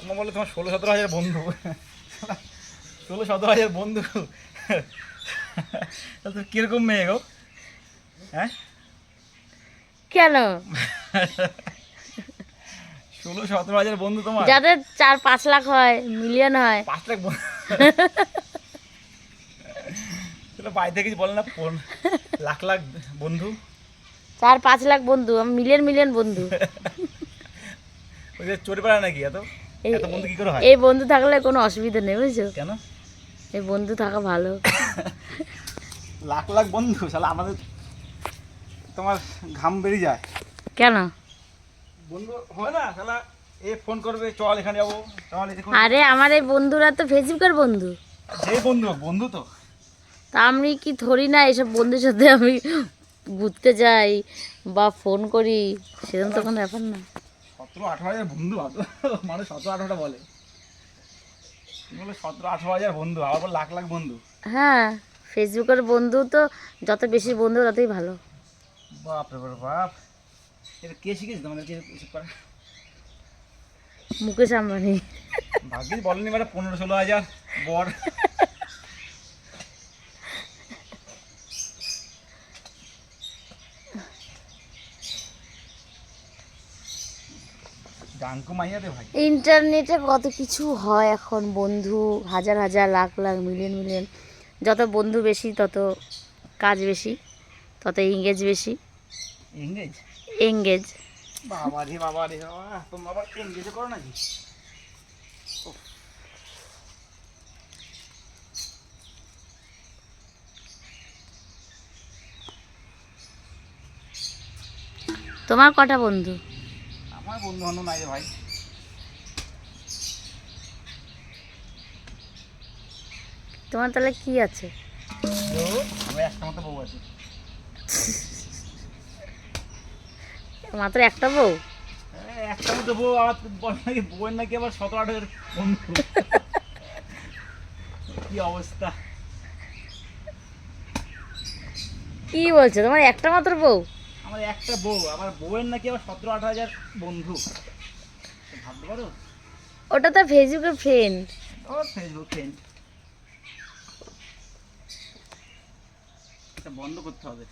তোমার বললো তোমার 16-17 হাজার বন্ধু, 16-17 হাজার বন্ধু, তো কিরকম মেয়ে গো? হ্যাঁ কেন? 16-17 হাজার বন্ধু তোমার? যাদের 4-5 লাখ হয়, মিলিয়ন হয়। 5 লাখ বাড়িতে কিছু বলে না, লাখ লাখ বন্ধু, 4-5 লাখ বন্ধু, মিলিয়ন মিলিয়ন বন্ধু। ওই যে চোরে পাড়া নাকি এত এত বন্ধু কি করে হয়? এই বন্ধু থাকলে কোনো অসুবিধা নেই, বুঝছো? কেন? এই বন্ধু থাকা ভালো। লাখ লাখ বন্ধু, শালা আমাদের তোমার ঘাম বেরিয়ে যায়। কেন? বন্ধু হয় না শালা, এ ফোন করবে চল এখানে যাবো, চল এখানে। আরে আমার এই বন্ধুরা তো ফেসবুকের বন্ধু। যে বন্ধু বন্ধু তো। তা আমি কি ধরি না এসব বন্ধুর সাথে আমি ঘুরতে যাই বা ফোন করি, সেরকম তো কোনো ব্যাপার না। 17-18 হাজার বন্ধু, মানুষ 17-18টা বলে, বলে 17-18 হাজার বন্ধু, আবার বলে লাখ লাখ বন্ধু। হ্যাঁ, ফেসবুকের বন্ধু তো যত বেশি বন্ধু ততই ভালো। বাপ রে বাপ, এটা কে শিখেছে তোমাদেরকে এসব করা? মুকেশ আম্বানি। ভাগ্যিস বলেনি মানে 15-16 হাজার বর। জাঙ্কু মাইয়া রে ভাই। ইন্টারনেটে কত কিছু হয় এখন, বন্ধু হাজার হাজার লাখ লাখ মিলিয়ন মিলিয়ন। যত বন্ধু বেশি তত কাজ বেশি, তত এঙ্গেজ বেশি। এঙ্গেজ? এঙ্গেজ। বাবা রে বাবা রে বাবা, তোমরা আবার এঙ্গেজ করো নাকি? তোমার কটা বন্ধু? আমার বন্ধু বান্ধব নাই রে ভাই। তোমার তাহলে কি আছে? আমার একটা মতো বউ আছে। মাত্র একটা বউ? একটা মতো বউ, আবার বল নাকি বউয়ের নাকি আবার 17-18 বন্ধু। কি অবস্থা! কি বলছো, তোমার একটা মাত্র বউ? আমার একটা বউ, আমার বউয়ের নাকি আবার 17-18 হাজার বন্ধু, ভাবতে পারো? ওটা তো ফেসবুকের ফ্রেন্ড। ও ফেসবুক ফ্রেন্ড, এটা বন্ধ করতে হবে।